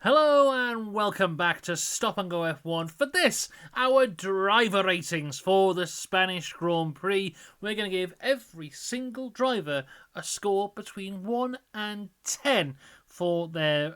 Hello and welcome back to Stop and Go F1 for this, our driver ratings for the Spanish Grand Prix. We're going to give every single driver a score between 1 and 10 for their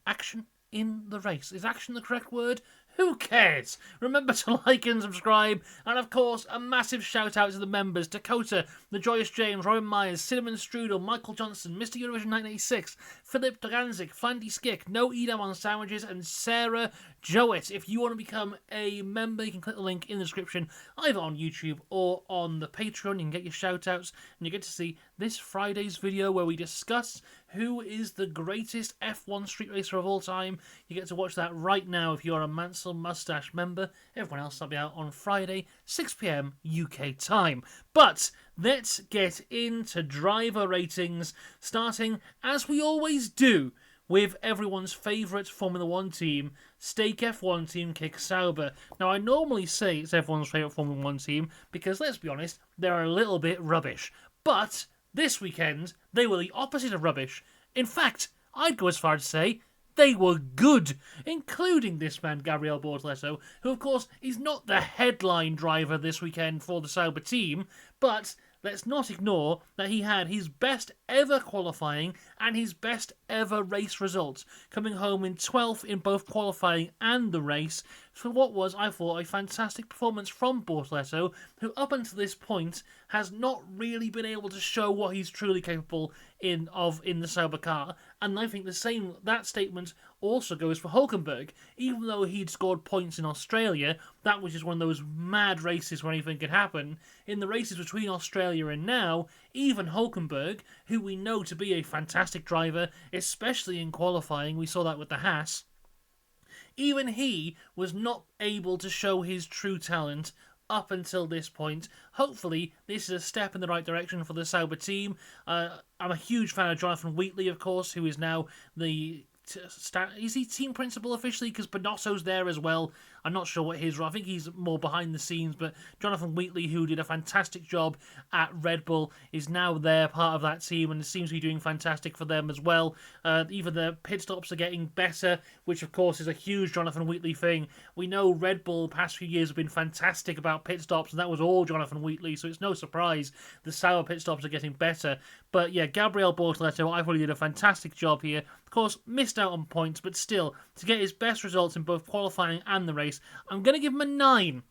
action in the race. Is action the correct word? Who cares? Remember to like and subscribe, and of course, a massive shout out to the members: Dakota, The Joyous James, Robin Myers, Cinnamon Strudel, Michael Johnson, Mr. Eurovision 1986, Philip Doganzik, Flandy Skick, No Edam on Sandwiches, and Sarah Jowett. If you want to become a member, you can click the link in the description, either on YouTube or on the Patreon. You can get your shout outs, and you get to see this Friday's video where we discuss who is the greatest F1 street racer of all time. You get to watch that right now if you're a Mansell Mustache member. Everyone else will be out on Friday, 6 PM UK time. But let's get into driver ratings, starting, as we always do, with everyone's favourite Formula 1 team, Stake F1 team Kick Sauber. Now, I normally say it's everyone's favourite Formula 1 team because, let's be honest, they're a little bit rubbish. But this weekend, they were the opposite of rubbish. In fact, I'd go as far as to say they were good, including this man, Gabriel Bortoleto, who, of course, is not the headline driver this weekend for the Sauber team, but let's not ignore that he had his best ever qualifying and his best ever race results, coming home in 12th in both qualifying and the race, for what was, I thought, a fantastic performance from Bortoleto, who up until this point has not really been able to show what he's truly capable in the Sauber car. And I think that statement also goes for Hulkenberg. Even though he'd scored points in Australia, that was just one of those mad races where anything could happen. In the races between Australia and now, even Hulkenberg, who we know to be a fantastic driver, especially in qualifying, we saw that with the Haas, even he was not able to show his true talent up until this point. Hopefully, this is a step in the right direction for the Sauber team. I'm a huge fan of Jonathan Wheatley, of course, who is now the... Is he team principal officially? Because Bonotto's there as well. I'm not sure what his role. I think he's more behind the scenes, but Jonathan Wheatley, who did a fantastic job at Red Bull, is now there, part of that team, and seems to be doing fantastic for them as well. Even the pit stops are getting better, which of course is a huge Jonathan Wheatley thing. We know Red Bull the past few years have been fantastic about pit stops, and that was all Jonathan Wheatley, so it's no surprise the Sauber pit stops are getting better. But yeah, Gabriel Bortoleto, I thought he did a fantastic job here. Of course, missed out on points, but still, to get his best results in both qualifying and the race, I'm going to give him a 9.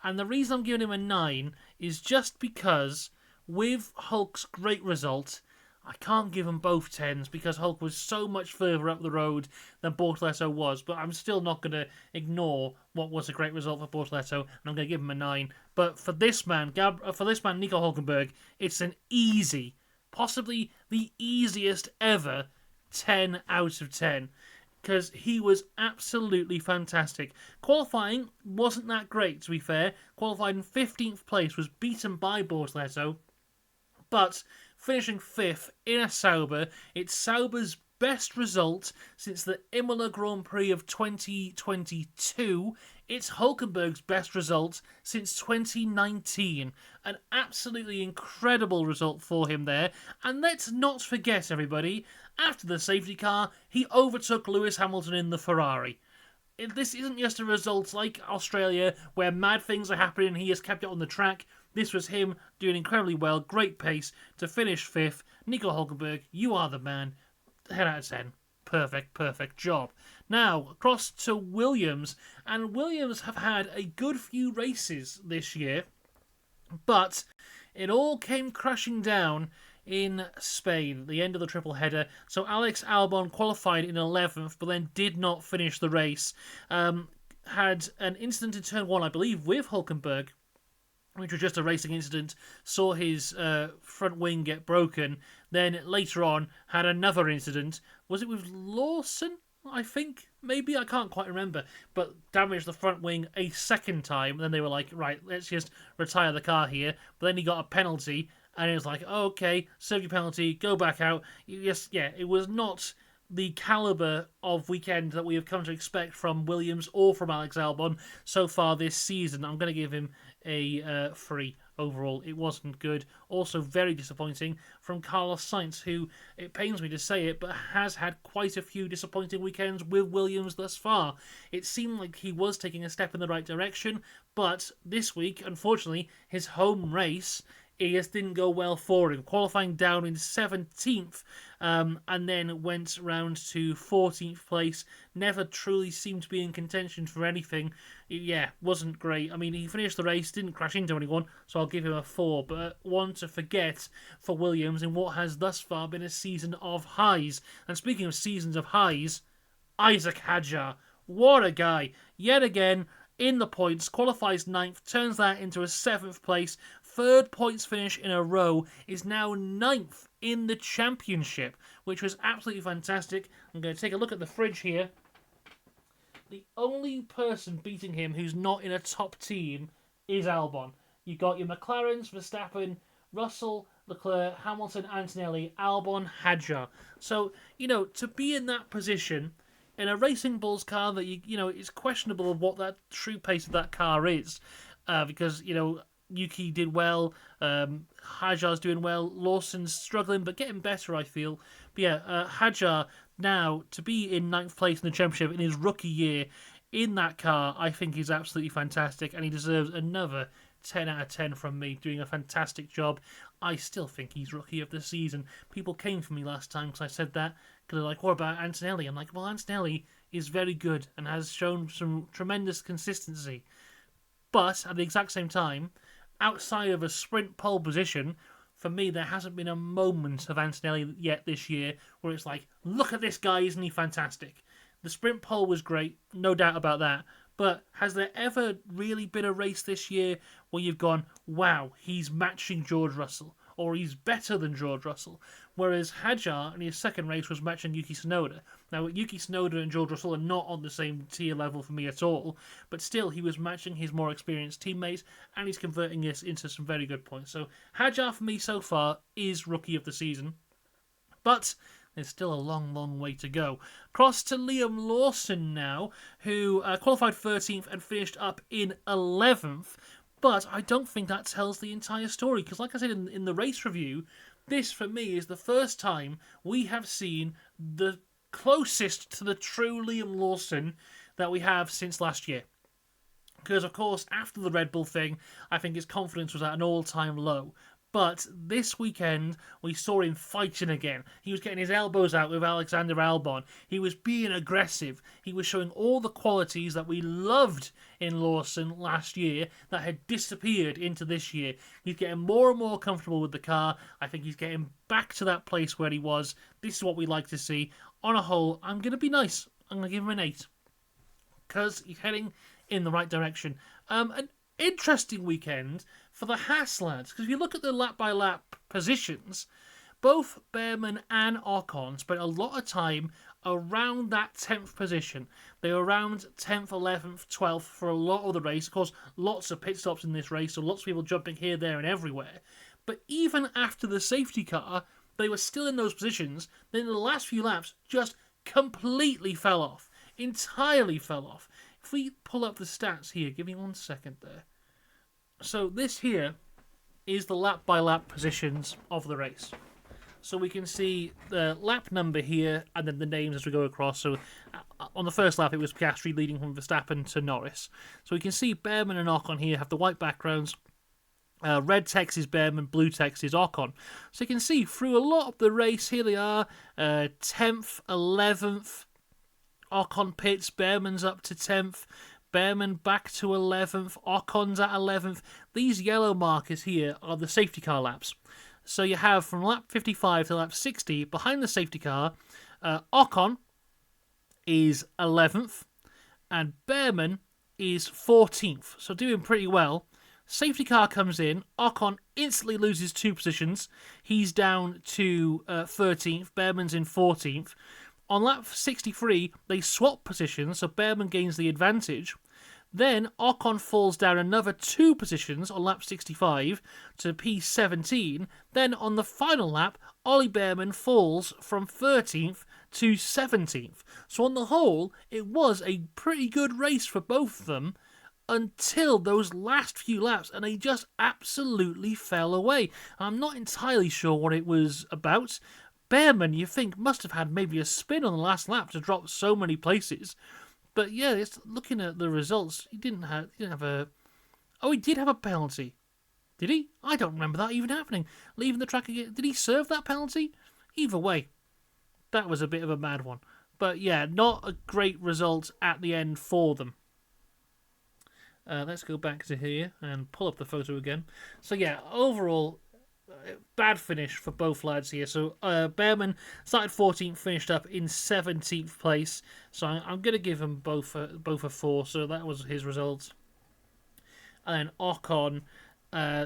And the reason I'm giving him a 9 is just because with Hulk's great result, I can't give him both 10s because Hulk was so much further up the road than Bortoleto was. But I'm still not going to ignore what was a great result for Bortoleto, and I'm going to give him a 9. But for this man, Nico Hulkenberg, it's an easy, possibly the easiest ever 10 out of 10. Because he was absolutely fantastic. Qualifying wasn't that great, to be fair. Qualified in 15th place, was beaten by Bortoleto. But finishing 5th in a Sauber, it's Sauber's best result since the Imola Grand Prix of 2022. It's Hulkenberg's best result since 2019. An absolutely incredible result for him there. And let's not forget, everybody, after the safety car, he overtook Lewis Hamilton in the Ferrari. This isn't just a result like Australia, where mad things are happening and he has kept it on the track. This was him doing incredibly well, great pace to finish 5th. Nico Hulkenberg, you are the man. 10 out of 10. Perfect job. Now, across to Williams. And Williams have had a good few races this year, but it all came crashing down in Spain, the end of the triple header. So Alex Albon qualified in 11th, but then did not finish the race. Had an incident in turn 1, I believe, with Hulkenberg, which was just a racing incident, saw his front wing get broken. Then later on, had another incident. Was it with Lawson? I think, maybe, I can't quite remember, but damaged the front wing a second time. Then they were like, right, let's just retire the car here. But then he got a penalty, and it was like, oh, okay, serve your penalty, go back out. Yes, yeah, it was not the calibre of weekend that we have come to expect from Williams or from Alex Albon so far this season. I'm going to give him a 3 overall. It wasn't good. Also very disappointing from Carlos Sainz, who, it pains me to say it, but has had quite a few disappointing weekends with Williams thus far. It seemed like he was taking a step in the right direction, but this week, unfortunately, his home race, it just didn't go well for him. Qualifying down in 17th, and then went round to 14th place. Never truly seemed to be in contention for anything. Yeah, wasn't great. I mean, he finished the race, didn't crash into anyone, so I'll give him a 4. But one to forget for Williams in what has thus far been a season of highs. And speaking of seasons of highs, Isaac Hadjar. What a guy. Yet again, in the points, qualifies 9th, turns that into a 7th place, 3rd points finish in a row, is now 9th in the championship, which was absolutely fantastic. I'm going to take a look at the fridge here. The only person beating him who's not in a top team is Albon. You've got your McLarens, Verstappen, Russell, Leclerc, Hamilton, Antonelli, Albon, Hadjar. So, to be in that position in a Racing Bulls car that, it's questionable what that true pace of that car is. Because, Yuki did well, Hadjar's doing well, Lawson's struggling but getting better, I feel. But yeah, Hadjar now to be in 9th place in the championship in his rookie year in that car, I think is absolutely fantastic, and he deserves another 10 out of 10 from me, doing a fantastic job. I still think he's rookie of the season. People came for me last time because I said that, because they're like, what about Antonelli? I'm like, well, Antonelli is very good and has shown some tremendous consistency. But at the exact same time, outside of a sprint pole position, for me, there hasn't been a moment of Antonelli yet this year where it's like, look at this guy, isn't he fantastic? The sprint pole was great, no doubt about that. But has there ever really been a race this year where you've gone, wow, he's matching George Russell, or he's better than George Russell? Whereas Hadjar in his second race was matching Yuki Tsunoda. Now, Yuki Tsunoda and George Russell are not on the same tier level for me at all, but still he was matching his more experienced teammates, and he's converting this into some very good points. So Hadjar for me so far is rookie of the season. But there's still a long, long way to go. Across to Liam Lawson now, who qualified 13th and finished up in 11th. But I don't think that tells the entire story, because like I said in the race review, this for me is the first time we have seen the closest to the true Liam Lawson that we have since last year. Because, of course, after the Red Bull thing, I think his confidence was at an all-time low. But this weekend, we saw him fighting again. He was getting his elbows out with Alexander Albon. He was being aggressive. He was showing all the qualities that we loved in Lawson last year that had disappeared into this year. He's getting more and more comfortable with the car. I think he's getting back to that place where he was. This is what we like to see. On a whole, I'm going to be nice. I'm going to give him an 8. Because he's heading in the right direction. An interesting weekend for the Haas lads, because if you look at the lap-by-lap positions, both Behrman and Ocon spent a lot of time around that 10th position. They were around 10th, 11th, 12th for a lot of the race. Of course, lots of pit stops in this race, so lots of people jumping here, there, and everywhere. But even after the safety car, they were still in those positions. Then in the last few laps, just completely fell off. Entirely fell off. If we pull up the stats here, give me 1 second there. So this here is the lap-by-lap positions of the race. So we can see the lap number here and then the names as we go across. So on the first lap, it was Piastri leading from Verstappen to Norris. So we can see Behrman and Ocon here have the white backgrounds. Red text is Behrman, blue text is Ocon. So you can see through a lot of the race, here they are, 10th, 11th, Ocon pits, Behrman's up to 10th, Behrman back to 11th, Ocon's at 11th. These yellow markers here are the safety car laps. So you have from lap 55 to lap 60, behind the safety car, Ocon is 11th, and Behrman is 14th, so doing pretty well. Safety car comes in, Ocon instantly loses 2 positions, he's down to 13th, Behrman's in 14th. On lap 63, they swap positions, so Behrman gains the advantage. Then Ocon falls down another 2 positions on lap 65 to P17. Then on the final lap, Ollie Behrman falls from 13th to 17th. So on the whole, it was a pretty good race for both of them until those last few laps, and he just absolutely fell away. I'm not entirely sure what it was about. Behrman, you think, must have had maybe a spin on the last lap to drop so many places. But yeah, it's looking at the results, he didn't have a... Oh, he did have a penalty. Did he? I don't remember that even happening. Leaving the track again. Did he serve that penalty? Either way, that was a bit of a mad one. But yeah, not a great result at the end for them. Let's go back to here and pull up the photo again. So yeah, overall, bad finish for both lads here. So Behrman started 14th, finished up in 17th place. So I'm going to give them both a 4. So that was his result. And then Ocon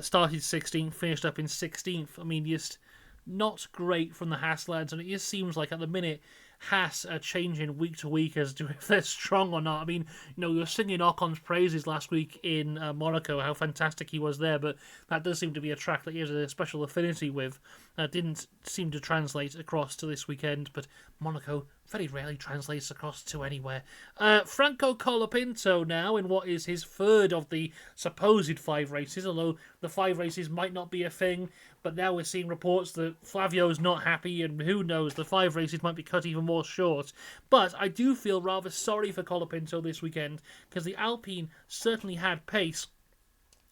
started 16th, finished up in 16th. I mean, just not great from the Haas lads. And it just seems like at the minute, Haas are changing week to week as to if they're strong or not. I mean, you were singing Ocon's praises last week in Monaco, how fantastic he was there, but that does seem to be a track that he has a special affinity with. Didn't seem to translate across to this weekend, but Monaco very rarely translates across to anywhere. Franco Colapinto now in what is his third of the supposed 5 races, although the 5 races might not be a thing, but now we're seeing reports that Flavio's not happy, and who knows, the 5 races might be cut even more short. But I do feel rather sorry for Colapinto this weekend, because the Alpine certainly had pace,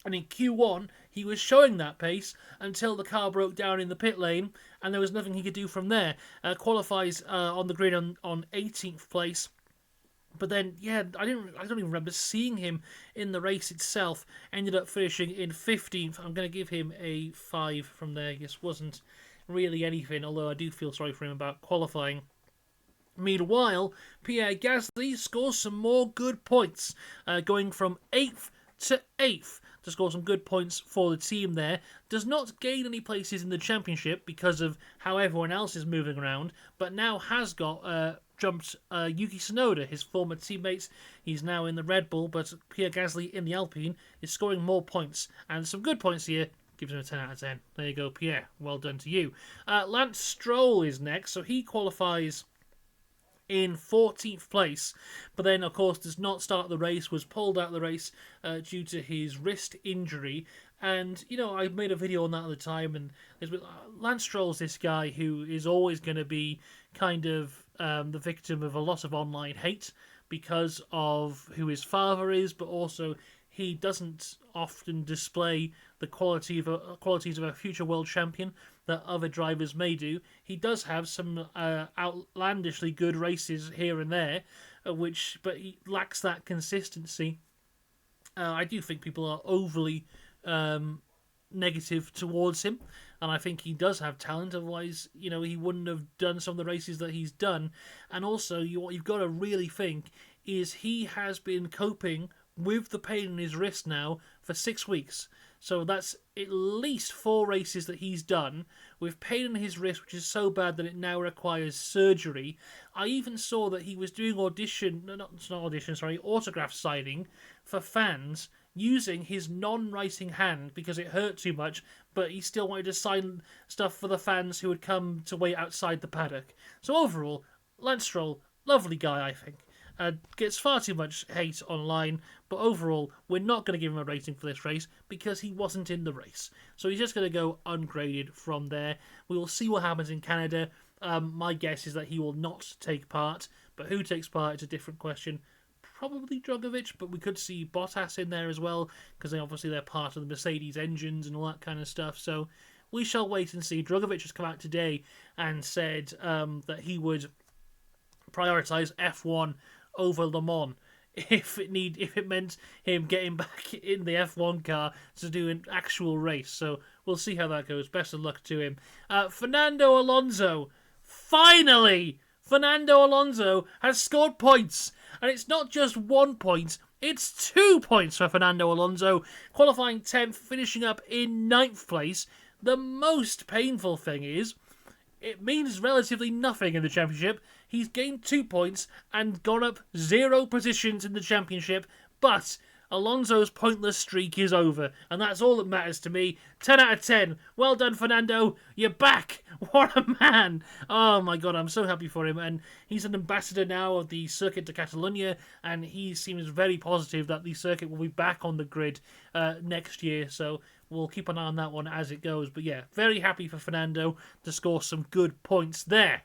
and in Q1, he was showing that pace until the car broke down in the pit lane, and there was nothing he could do from there. Qualifies on the grid on 18th place. But then, yeah, I don't even remember seeing him in the race itself. Ended up finishing in 15th. I'm going to give him a 5 from there. Just wasn't really anything, although I do feel sorry for him about qualifying. Meanwhile, Pierre Gasly scores some more good points, going from 8th to 8th. To score some good points for the team there. Does not gain any places in the championship because of how everyone else is moving around, but now has got jumped Yuki Tsunoda, his former teammate. He's now in the Red Bull, but Pierre Gasly in the Alpine is scoring more points, and some good points here. Gives him a 10 out of 10. There you go, Pierre. Well done to you. Lance Stroll is next, so he qualifies in 14th place, but then of course does not start the race, was pulled out of the race due to his wrist injury. And I made a video on that at the time, and Lance Stroll's this guy who is always going to be kind of the victim of a lot of online hate because of who his father is, but also he doesn't often display the qualities of a future world champion that other drivers may do. He does have some outlandishly good races here and there, but he lacks that consistency. I do think people are overly negative towards him, and I think he does have talent. Otherwise, he wouldn't have done some of the races that he's done. And also, what you've got to really think is he has been coping with the pain in his wrist now for 6 weeks. So that's at least 4 races that he's done with pain in his wrist, which is so bad that it now requires surgery. I even saw that he was doing autograph signing for fans using his non-writing hand because it hurt too much, but he still wanted to sign stuff for the fans who had come to wait outside the paddock. So overall, Lance Stroll, lovely guy, I think. Gets far too much hate online, but overall, we're not going to give him a rating for this race because he wasn't in the race. So he's just going to go ungraded from there. We will see what happens in Canada. My guess is that he will not take part, but who takes part is a different question. Probably Drogovic, but we could see Bottas in there as well, because they're part of the Mercedes engines and all that kind of stuff. So we shall wait and see. Drogovic has come out today and said that he would prioritise F1 over Le Mans if it meant him getting back in the F1 car to do an actual race. So we'll see how that goes. Best of luck to him. Fernando Alonso, finally, Fernando Alonso has scored points, and it's not just 1 point. It's 2 points for Fernando Alonso, qualifying 10th, finishing up in 9th place. The most painful thing is, it means relatively nothing in the championship. He's gained 2 points and gone up 0 positions in the championship, but Alonso's pointless streak is over, and that's all that matters to me. 10 out of 10. Well done, Fernando. You're back. What a man. Oh my god, I'm so happy for him. And he's an ambassador now of the Circuit de Catalunya, and he seems very positive that the circuit will be back on the grid next year. So we'll keep an eye on that one as it goes. But yeah, very happy for Fernando to score some good points there.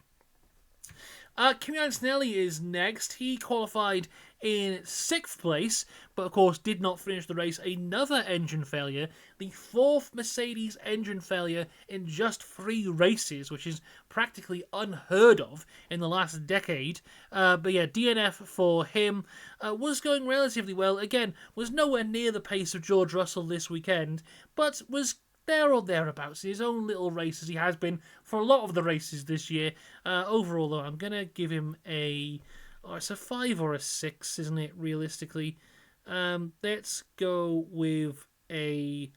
Kimi Antonelli is next. He qualified in 6th place, but of course did not finish the race. Another engine failure, the 4th Mercedes engine failure in just 3 races, which is practically unheard of in the last decade. But yeah, DNF for him. Was going relatively well. Again, was nowhere near the pace of George Russell this weekend, but was there or thereabouts, his own little races he has been for a lot of the races this year. Overall, though, I'm going to give him it's a 5 or a 6, isn't it, realistically? Let's go with a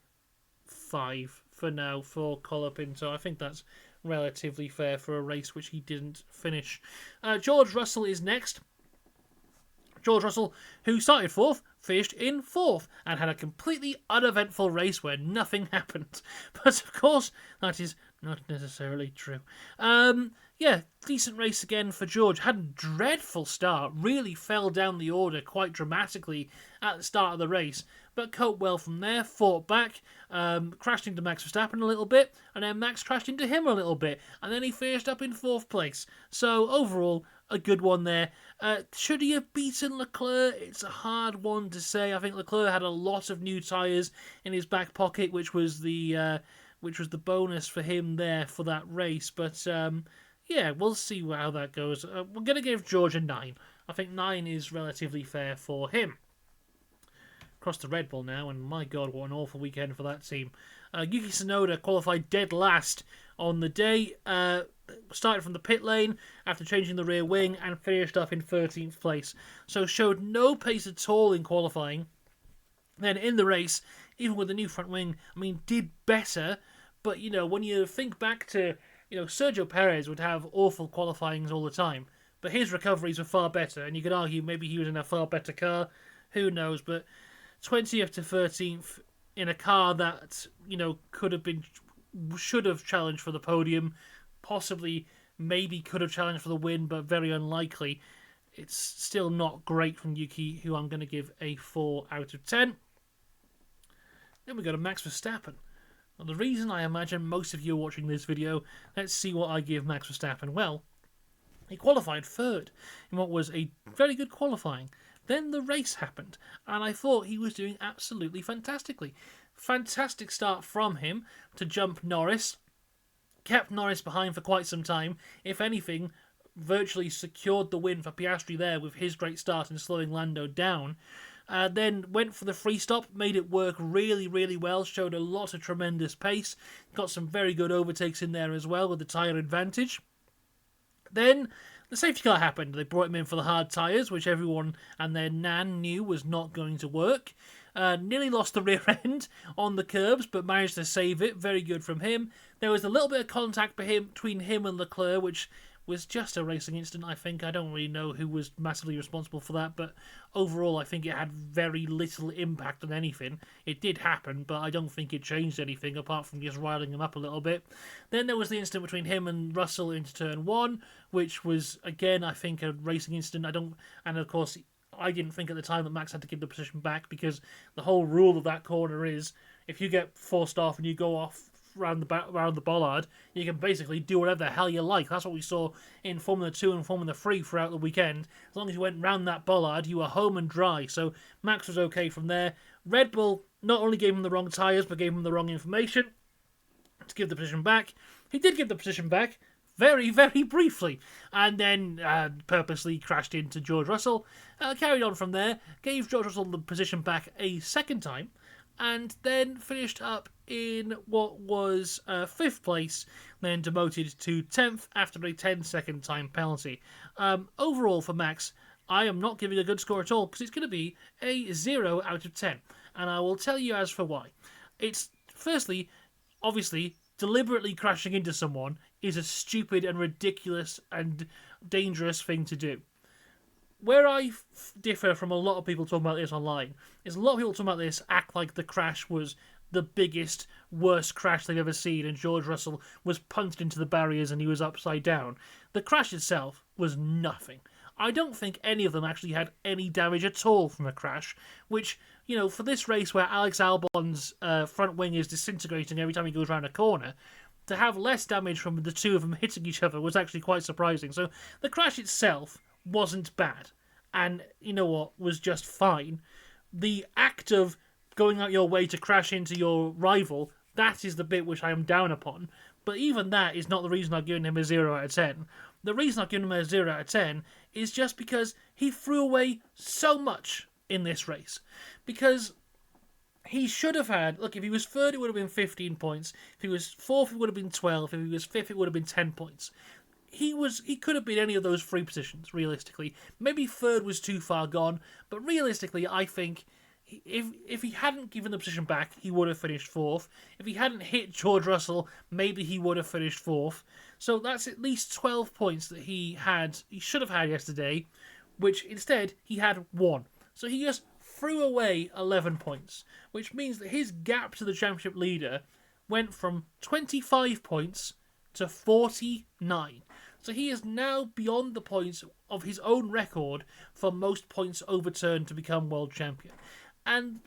5 for now for Colapinto. I think that's relatively fair for a race which he didn't finish. George Russell is next. George Russell, who started 4th, finished in 4th, and had a completely uneventful race where nothing happened. But of course, that is not necessarily true. Yeah, decent race again for George. Had a dreadful start, really fell down the order quite dramatically at the start of the race, but coped well from there, fought back, crashed into Max Verstappen a little bit, and then Max crashed into him a little bit, and then he finished up in 4th place. So overall, a good one there. Should he have beaten Leclerc? It's a hard one to say. I think Leclerc had a lot of new tyres in his back pocket, which was the bonus for him there for that race. But yeah, we'll see how that goes. We're going to give George a 9. I think 9 is relatively fair for him. Across the Red Bull now, and my god, what an awful weekend for that team. Yuki Tsunoda qualified dead last on the day. Started from the pit lane after changing the rear wing and finished up in 13th place. So showed no pace at all in qualifying. Then in the race, even with the new front wing, did better. But, when you think back to, Sergio Perez would have awful qualifyings all the time. But his recoveries were far better. And you could argue maybe he was in a far better car. Who knows? But 20th to 13th in a car that, should have challenged for the podium. Possibly, maybe could have challenged for the win, but very unlikely. It's still not great from Yuki, who I'm going to give a 4 out of 10. Then we go to Max Verstappen. Well, the reason I imagine most of you are watching this video, let's see what I give Max Verstappen. Well, he qualified 3rd in what was a very good qualifying. Then the race happened, and I thought he was doing absolutely fantastically. Fantastic start from him to jump Norris. Kept Norris behind for quite some time. If anything, virtually secured the win for Piastri there with his great start and slowing Lando down. Then went for the free stop, made it work really, really well, showed a lot of tremendous pace, got some very good overtakes in there as well with the tyre advantage. Then the safety car happened. They brought him in for the hard tyres, which everyone and their nan knew was not going to work. Nearly lost the rear end on the curbs, but managed to save it. Very good from him. There was a little bit of contact between him and Leclerc, which was just a racing incident, I think. I don't really know who was massively responsible for that, but overall I think it had very little impact on anything. It did happen, but I don't think it changed anything apart from just riling him up a little bit. Then there was the incident between him and Russell into turn 1, which was, again, I think a racing incident. And of course, I didn't think at the time that Max had to give the position back, because the whole rule of that corner is if you get forced off and you go off around the bollard, you can basically do whatever the hell you like. That's what we saw in Formula 2 and Formula 3 throughout the weekend. As long as you went round that bollard, you were home and dry. So Max was okay from there. Red Bull not only gave him the wrong tyres, but gave him the wrong information to give the position back. He did give the position back very, very briefly, and then purposely crashed into George Russell. Carried on from there, gave George Russell the position back a second time, and then finished up in what was 5th place, then demoted to 10th after a 10-second time penalty. Overall for Max, I am not giving a good score at all, because it's going to be a 0 out of 10. And I will tell you as for why. It's, firstly, obviously, deliberately crashing into someone is a stupid and ridiculous and dangerous thing to do. where I differ from a lot of people talking about this online is a lot of people talking about this act like the crash was the biggest, worst crash they've ever seen, and George Russell was punched into the barriers and he was upside down. The crash itself was nothing. I don't think any of them actually had any damage at all from the crash, which, for this race where Alex Albon's front wing is disintegrating every time he goes around a corner, to have less damage from the two of them hitting each other was actually quite surprising. So the crash itself wasn't bad, and was just fine. The act of going out your way to crash into your rival, that is the bit which I am down upon. But even that is not the reason I've given him a 0 out of 10. The reason I've given him a 0 out of 10 is just because he threw away so much in this race. Because he should have had... Look, if he was third, it would have been 15 points. If he was fourth, it would have been 12. If he was fifth, it would have been 10 points. He could have been any of those three positions, realistically. Maybe third was too far gone, but realistically, I think if he hadn't given the position back, he would have finished fourth. If he hadn't hit George Russell, maybe he would have finished fourth. So that's at least 12 points that he should have had yesterday, which instead he had 1. So he just threw away 11 points, which means that his gap to the championship leader went from 25 points to 49. So he is now beyond the points of his own record for most points overturned to become world champion. And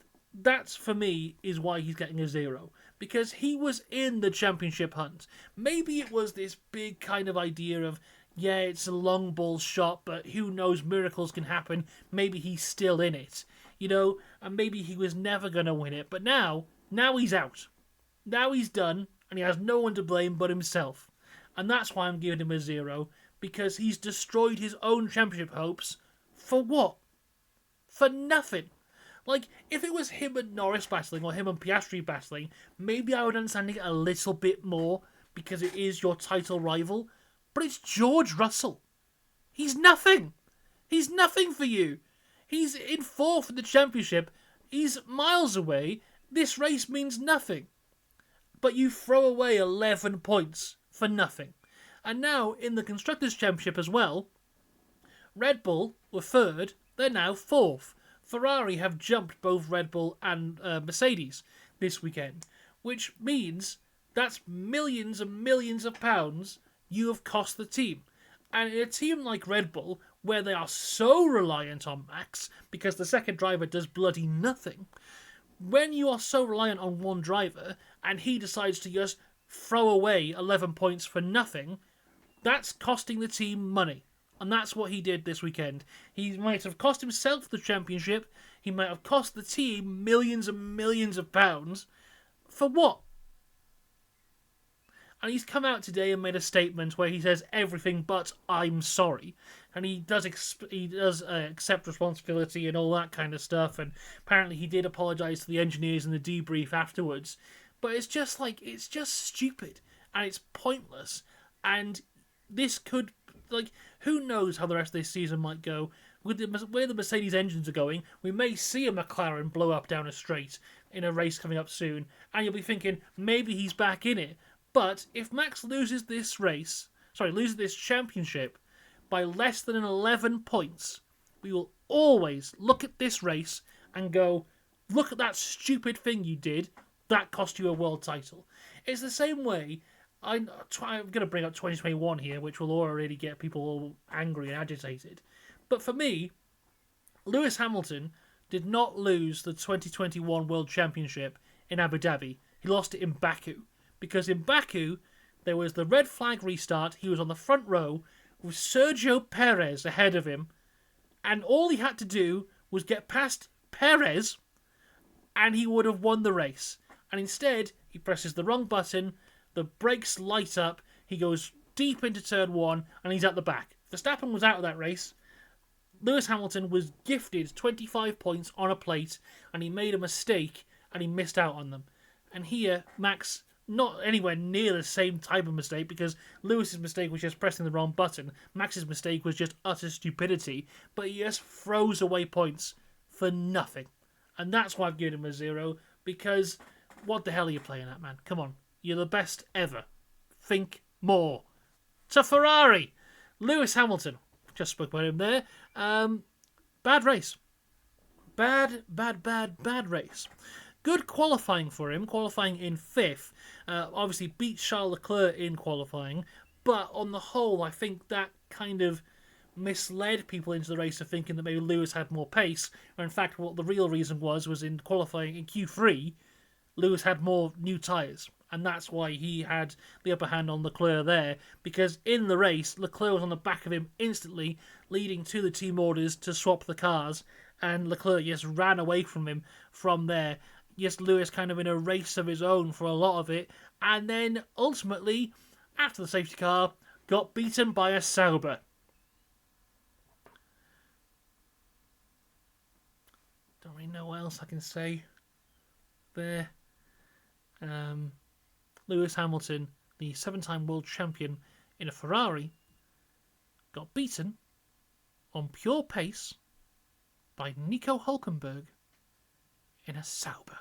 that, for me, is why he's getting a 0. Because he was in the championship hunt. Maybe it was this big kind of idea of, yeah, it's a long ball shot, but who knows, miracles can happen. Maybe he's still in it. And maybe he was never going to win it. But now he's out. Now he's done, and he has no one to blame but himself. And that's why I'm giving him a 0, because he's destroyed his own championship hopes. For what? For nothing. Like, if it was him and Norris battling, or him and Piastri battling, maybe I would understand it a little bit more, because it is your title rival. But it's George Russell. He's nothing. He's nothing for you. He's in fourth in the championship. He's miles away. This race means nothing. But you throw away 11 points for nothing. And now, in the Constructors' Championship as well, Red Bull were third, they're now fourth. Ferrari have jumped both Red Bull and Mercedes this weekend, which means that's millions and millions of pounds you have cost the team. And in a team like Red Bull, where they are so reliant on Max, because the second driver does bloody nothing, when you are so reliant on one driver, and he decides to just throw away 11 points for nothing, that's costing the team money. And that's what he did this weekend. He might have cost himself the championship, he might have cost the team millions and millions of pounds. For what? And he's come out today and made a statement where he says everything but "I'm sorry," and he does accept responsibility and all that kind of stuff. And apparently he did apologise to the engineers in the debrief afterwards. But it's just stupid and it's pointless. And this could, who knows how the rest of this season might go. With where the Mercedes engines are going, we may see a McLaren blow up down a straight in a race coming up soon, and you'll be thinking maybe he's back in it. But if Max loses this championship by less than 11 points, we will always look at this race and go, look at that stupid thing you did, that cost you a world title. It's the same way, I'm going to bring up 2021 here, which will already get people all angry and agitated. But for me, Lewis Hamilton did not lose the 2021 World Championship in Abu Dhabi. He lost it in Baku. Because in Baku, there was the red flag restart, he was on the front row with Sergio Perez ahead of him, and all he had to do was get past Perez, and he would have won the race. And instead, he presses the wrong button, the brakes light up, he goes deep into turn 1, and he's at the back. Verstappen was out of that race. Lewis Hamilton was gifted 25 points on a plate, and he made a mistake, and he missed out on them. And here, Max, not anywhere near the same type of mistake, because Lewis's mistake was just pressing the wrong button. Max's mistake was just utter stupidity, but he just throws away points for nothing. And that's why I've given him a 0, because what the hell are you playing at, man? Come on. You're the best ever. Think more. To Ferrari, Lewis Hamilton. just spoke about him there. Bad race. Bad race. Good qualifying for him, qualifying in 5th. Obviously beat Charles Leclerc in qualifying, but on the whole, I think that kind of misled people into the race of thinking that maybe Lewis had more pace, when in fact what the real reason was in qualifying in Q3, Lewis had more new tyres, and that's why he had the upper hand on Leclerc there, because in the race, Leclerc was on the back of him instantly, leading to the team orders to swap the cars, and Leclerc just ran away from him from there. Yes, Lewis kind of in a race of his own for a lot of it, and then ultimately, after the safety car, got beaten by a Sauber. Don't really know what else I can say there. Lewis Hamilton, the 7-time world champion in a Ferrari, got beaten on pure pace by Nico Hulkenberg in a Sauber,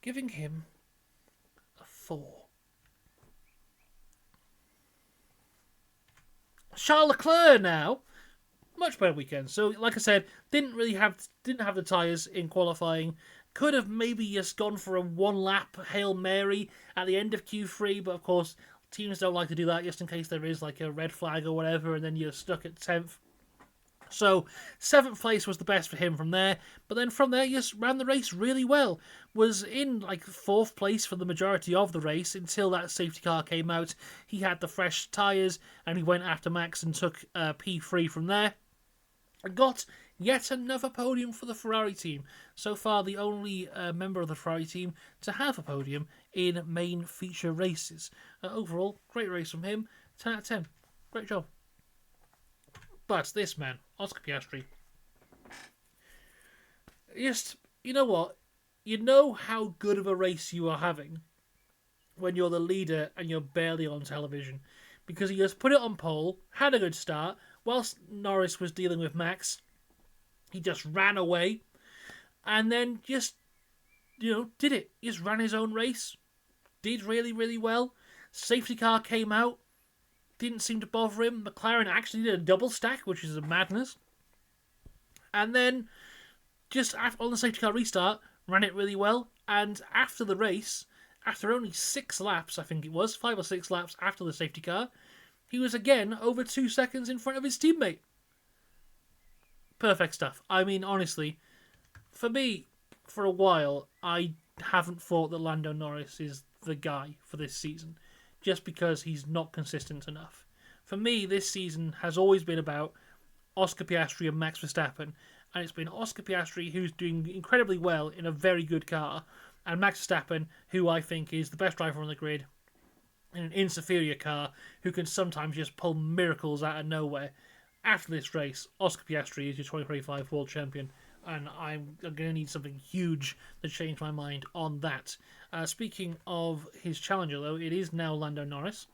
giving him a 4. Charles Leclerc now, much better weekend. So, like I said, didn't have the tyres in qualifying. Could have maybe just gone for a 1-lap Hail Mary at the end of Q3, but of course, teams don't like to do that just in case there is like a red flag or whatever, and then you're stuck at 10th. So, 7th place was the best for him from there, but then from there, he just ran the race really well. Was in like 4th place for the majority of the race until that safety car came out. He had the fresh tyres, and he went after Max and took P3 from there. And got yet another podium for the Ferrari team. So far, the only member of the Ferrari team to have a podium in main feature races. Overall, great race from him. 10 out of 10. Great job. But this man, Oscar Piastri, just, you know what? You know how good of a race you are having when you're the leader and you're barely on television. Because he just put it on pole, had a good start, whilst Norris was dealing with Max. He just ran away, and then just, did it. He just ran his own race, did really, really well. Safety car came out, didn't seem to bother him. McLaren actually did a double stack, which is a madness. And then, just on the safety car restart, ran it really well. And after the race, after only 6 laps, I think it was, 5 or 6 laps after the safety car, he was again over 2 seconds in front of his teammate. Perfect stuff. I mean, honestly, for me, for a while, I haven't thought that Lando Norris is the guy for this season, just because he's not consistent enough. For me, this season has always been about Oscar Piastri and Max Verstappen, and it's been Oscar Piastri who's doing incredibly well in a very good car, and Max Verstappen, who I think is the best driver on the grid, in an inferior car, who can sometimes just pull miracles out of nowhere. After this race, Oscar Piastri is your 2025 world champion, and I'm going to need something huge to change my mind on that. Speaking of his challenger, though, it is now Lando Norris.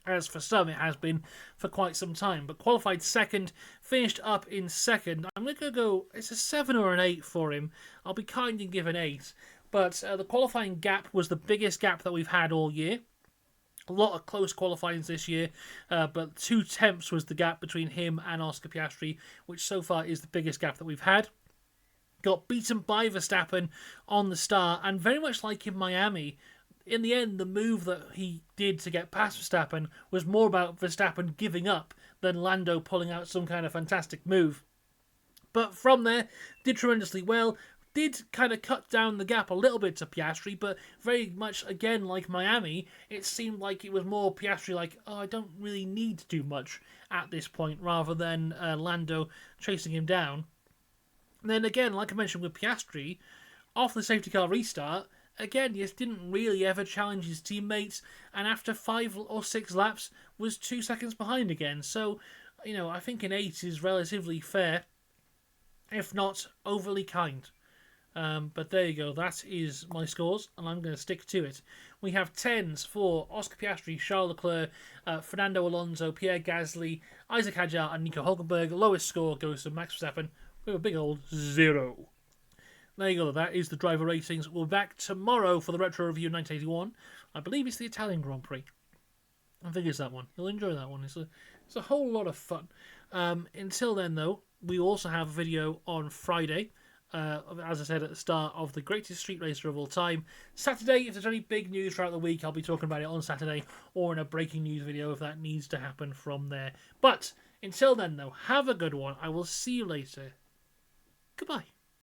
As for some, it has been for quite some time, but qualified second, finished up in second. I'm going to go, it's a 7 or an 8 for him. I'll be kind and give an 8, but the qualifying gap was the biggest gap that we've had all year. A lot of close qualifyings this year, but 2 tenths was the gap between him and Oscar Piastri, which so far is the biggest gap that we've had. Got beaten by Verstappen on the start, and very much like in Miami, in the end, the move that he did to get past Verstappen was more about Verstappen giving up than Lando pulling out some kind of fantastic move. But from there, did tremendously well. Did kind of cut down the gap a little bit to Piastri, but very much, again, like Miami, it seemed like it was more Piastri like, I don't really need to do much at this point, rather than Lando chasing him down. And then again, like I mentioned with Piastri, off the safety car restart, again, he just didn't really ever challenge his teammates, and after 5 or 6 laps, was 2 seconds behind again. So, I think an 8 is relatively fair, if not overly kind. But there you go, that is my scores, and I'm going to stick to it. We have 10s for Oscar Piastri, Charles Leclerc, Fernando Alonso, Pierre Gasly, Isaac Hadjar, and Nico Hulkenberg. Lowest score goes to Max Verstappen with a big old 0. There you go, that is the driver ratings. We're back tomorrow for the retro review 1981. I believe it's the Italian Grand Prix. I think it's that one. You'll enjoy that one. It's a whole lot of fun. Until then, though, we also have a video on Friday. As I said at the start, of the greatest street racer of all time. Saturday, if there's any big news throughout the week, I'll be talking about it on Saturday or in a breaking news video if that needs to happen from there. But until then, though, have a good one. I will see you later. Goodbye.